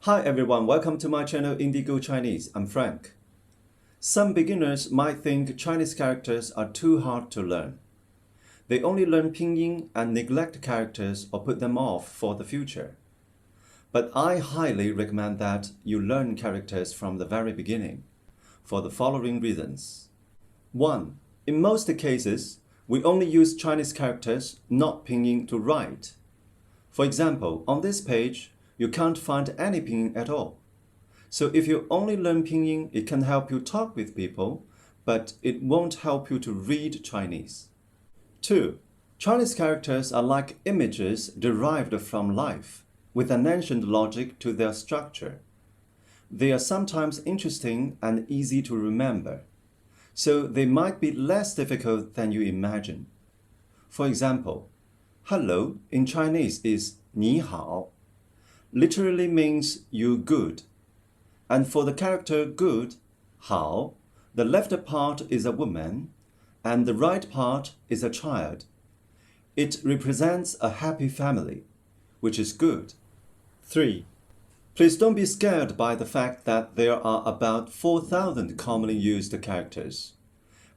Hi everyone, welcome to my channel Indigo Chinese. I'm Frank. Some beginners might think Chinese characters are too hard to learn. They only learn pinyin and neglect characters or put them off for the future. But I highly recommend that you learn characters from the very beginning, for the following reasons. 1. In most cases, we only use Chinese characters, not pinyin, to write. For example, on this page, you can't find any pinyin at all. So if you only learn pinyin, it can help you talk with people, but it won't help you to read Chinese. 2. Chinese characters are like images derived from life, with an ancient logic to their structure. They are sometimes interesting and easy to remember, so they might be less difficult than you imagine. For example, hello in Chinese is 你好, literally means you good. And for the character good, 好, the left part is a woman and the right part is a child. It represents a happy family, which is good. 3. Please don't be scared by the fact that there are about 4,000 commonly used characters.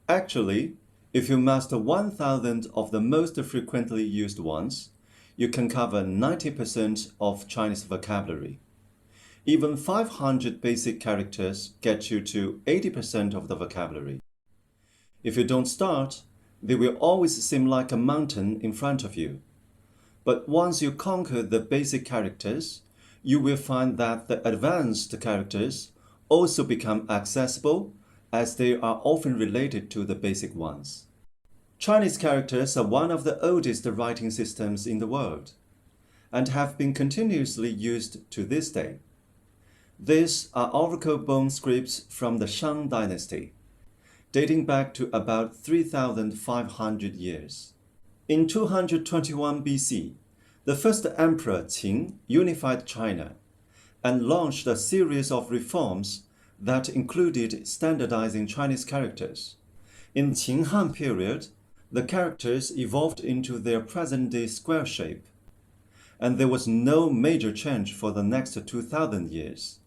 Actually, if you master 1,000 of the most frequently used ones, you can cover 90% of Chinese vocabulary. Even 500 basic characters get you to 80% of the vocabulary. If you don't start, they will always seem like a mountain in front of you. But once you conquer the basic characters, you will find that the advanced characters also become accessible, as they are often related to the basic ones. Chinese characters are one of the oldest writing systems in the world and have been continuously used to this day. These are oracle bone scripts from the Shang dynasty, dating back to about 3,500 years. In 221 BC, the first emperor Qin unified China and launched a series of reforms that included standardizing Chinese characters. In the Qin Han period, the characters evolved into their present-day square shape, and there was no major change for the next 2,000 years,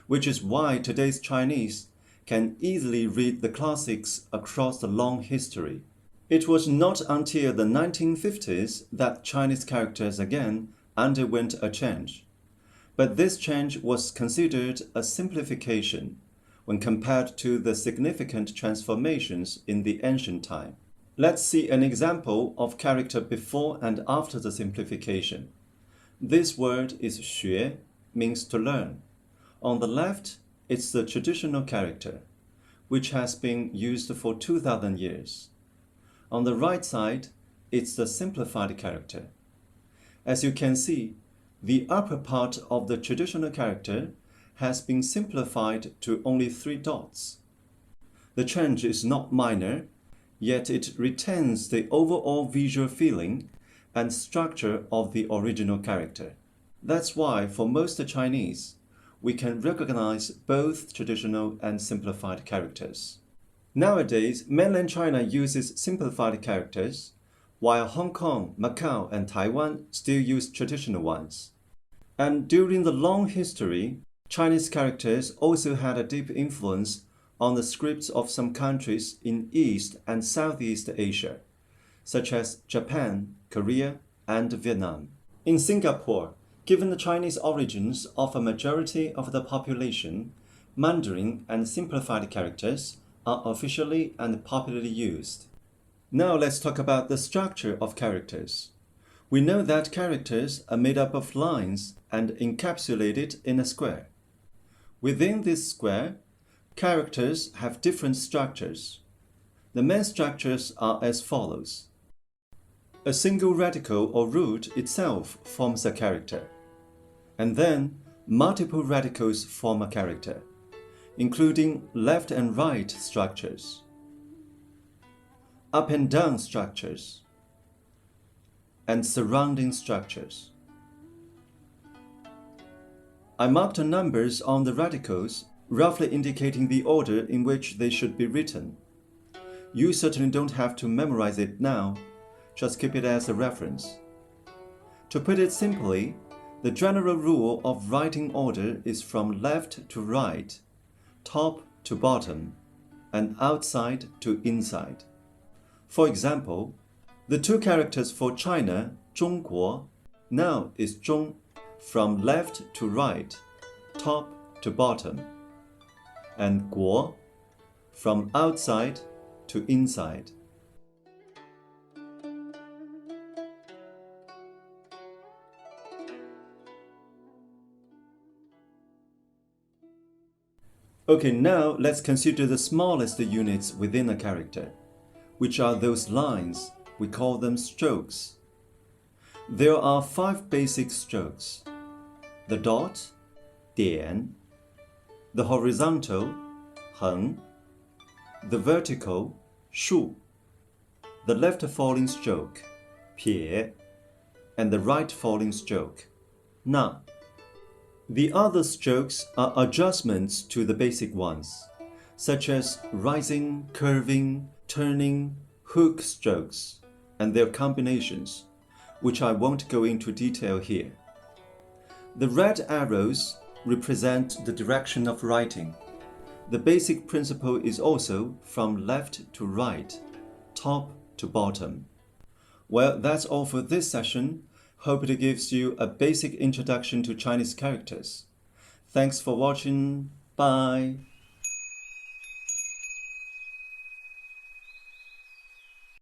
which is why today's Chinese can easily read the classics across the long history. It was not until the 1950s that Chinese characters again underwent a change, but this change was considered a simplification when compared to the significant transformations in the ancient time. Let's see an example of character before and after the simplification. This word is 学, means to learn. On the left, it's the traditional character, which has been used for 2,000 years. On the right side, it's the simplified character. As you can see, the upper part of the traditional character has been simplified to only 3 dots. The change is not minor, yet it retains the overall visual feeling and structure of the original character. That's why for most Chinese, we can recognize both traditional and simplified characters. Nowadays, mainland China uses simplified characters, while Hong Kong, Macau, and Taiwan still use traditional ones. And during the long history, Chinese characters also had a deep influence on the scripts of some countries in East and Southeast Asia, such as Japan, Korea, and Vietnam. In Singapore, given the Chinese origins of a majority of the population, Mandarin and simplified characters are officially and popularly used. Now let's talk about the structure of characters. We know that characters are made up of lines and encapsulated in a square. Within this square, characters have different structures. The main structures are as follows. A single radical or root itself forms a character, and then multiple radicals form a character, including left and right structures, up and down structures, and surrounding structures. I marked numbers on the radicals, roughly indicating the order in which they should be written. You certainly don't have to memorize it now, just keep it as a reference. To put it simply, The general rule of writing order is from left to right, top to bottom, and outside to inside. For example, the two characters for China, 中国, now is 中, from left to right, top to bottom, and 国, from outside to inside. Okay, now let's consider the smallest units within a character, which are those lines. We call them strokes. There are 5 basic strokes: the dot, 点, the horizontal, 横, the vertical, 竖, the left falling stroke, 撇, and the right falling stroke, 捺. The other strokes are adjustments to the basic ones, such as rising, curving, turning, hook strokes, and their combinations, which I won't go into detail here. The red arrows represent the direction of writing. The basic principle is also from left to right, top to bottom. Well, that's all for this session. Hope it gives you a basic introduction to Chinese characters. Thanks for watching. Bye.